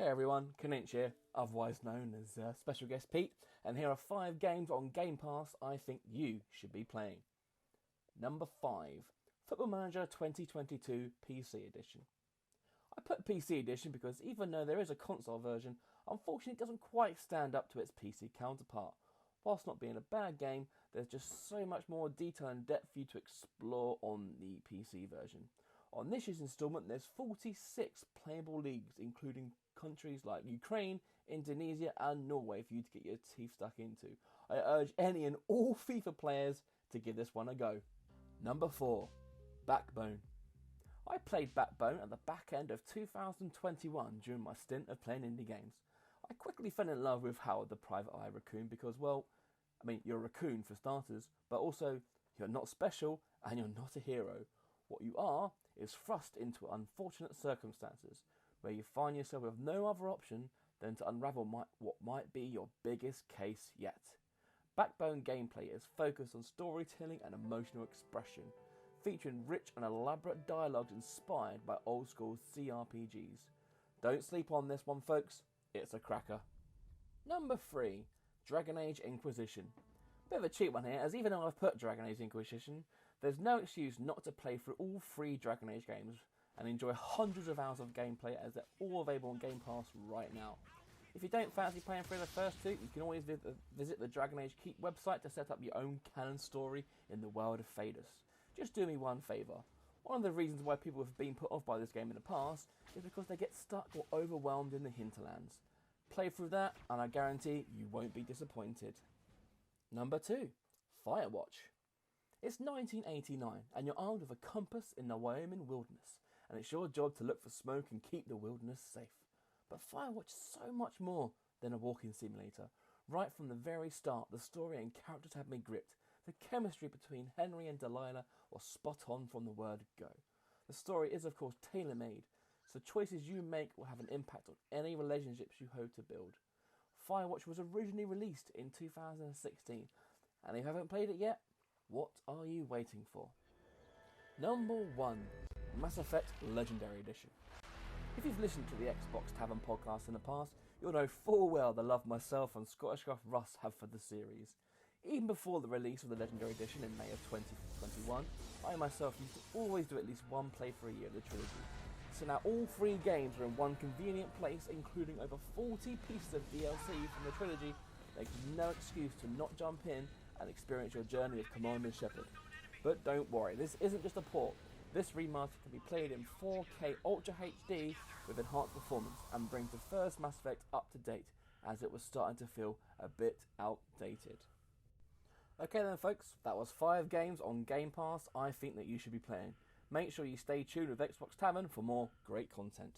Hey everyone, Kuninch here, otherwise known as Special Guest Pete, and here are 5 games on Gamepass I think you should be playing. Number 5, Football Manager 2022 PC Edition. I put PC Edition because even though there is a console version, unfortunately it doesn't quite stand up to its PC counterpart. Whilst not being a bad game, there's just so much more detail and depth for you to explore on the PC version. On this year's instalment, there's 46 playable leagues, including countries like Ukraine, Indonesia and Norway for you to get your teeth stuck into. I urge any and all FIFA players to give this one a go. Number 4, Backbone. I played Backbone at the back end of 2021 during my stint of playing indie games. I quickly fell in love with Howard the Private Eye Raccoon because, well, you're a raccoon for starters, but also you're not special and you're not a hero. What you are is thrust into unfortunate circumstances where you find yourself with no other option than to unravel what might be your biggest case yet. Backbone gameplay is focused on storytelling and emotional expression, featuring rich and elaborate dialogues inspired by old school CRPGs. Don't sleep on this one, folks, it's a cracker. Number 3, Dragon Age Inquisition. Bit of a cheap one here, as even though I've put Dragon Age Inquisition, there's no excuse not to play through all 3 Dragon Age games and enjoy hundreds of hours of gameplay as they're all available on Game Pass right now. If you don't fancy playing through the first 2, you can always visit the Dragon Age Keep website to set up your own canon story in the world of Phaedus. Just do me one favour. One of the reasons why people have been put off by this game in the past is because they get stuck or overwhelmed in the hinterlands. Play through that and I guarantee you won't be disappointed. Number 2, Firewatch. It's 1989 and you're armed with a compass in the Wyoming wilderness, and it's your job to look for smoke and keep the wilderness safe. But Firewatch is so much more than a walking simulator. Right from the very start, the story and characters have me gripped. The chemistry between Henry and Delilah was spot on from the word go. The story is of course tailor-made, so choices you make will have an impact on any relationships you hope to build. Firewatch was originally released in 2016, and if you haven't played it yet, what are you waiting for? Number 1, Mass Effect Legendary Edition. If you've listened to the Xbox Tavern podcast in the past, you'll know full well the love myself and Scottish Gruff Russ have for the series. Even before the release of the Legendary Edition in May of 2021, I myself used to always do at least one playthrough a year of the trilogy. So now all 3 games are in one convenient place, including over 40 pieces of DLC from the trilogy. There's no excuse to not jump in and experience your journey with Commander Shepard. But don't worry, this isn't just a port. This remaster can be played in 4K Ultra HD with enhanced performance and brings the first Mass Effect up to date, as it was starting to feel a bit outdated. Okay then folks, that was 5 games on Game Pass I think that you should be playing. Make sure you stay tuned with Xbox Tavern for more great content.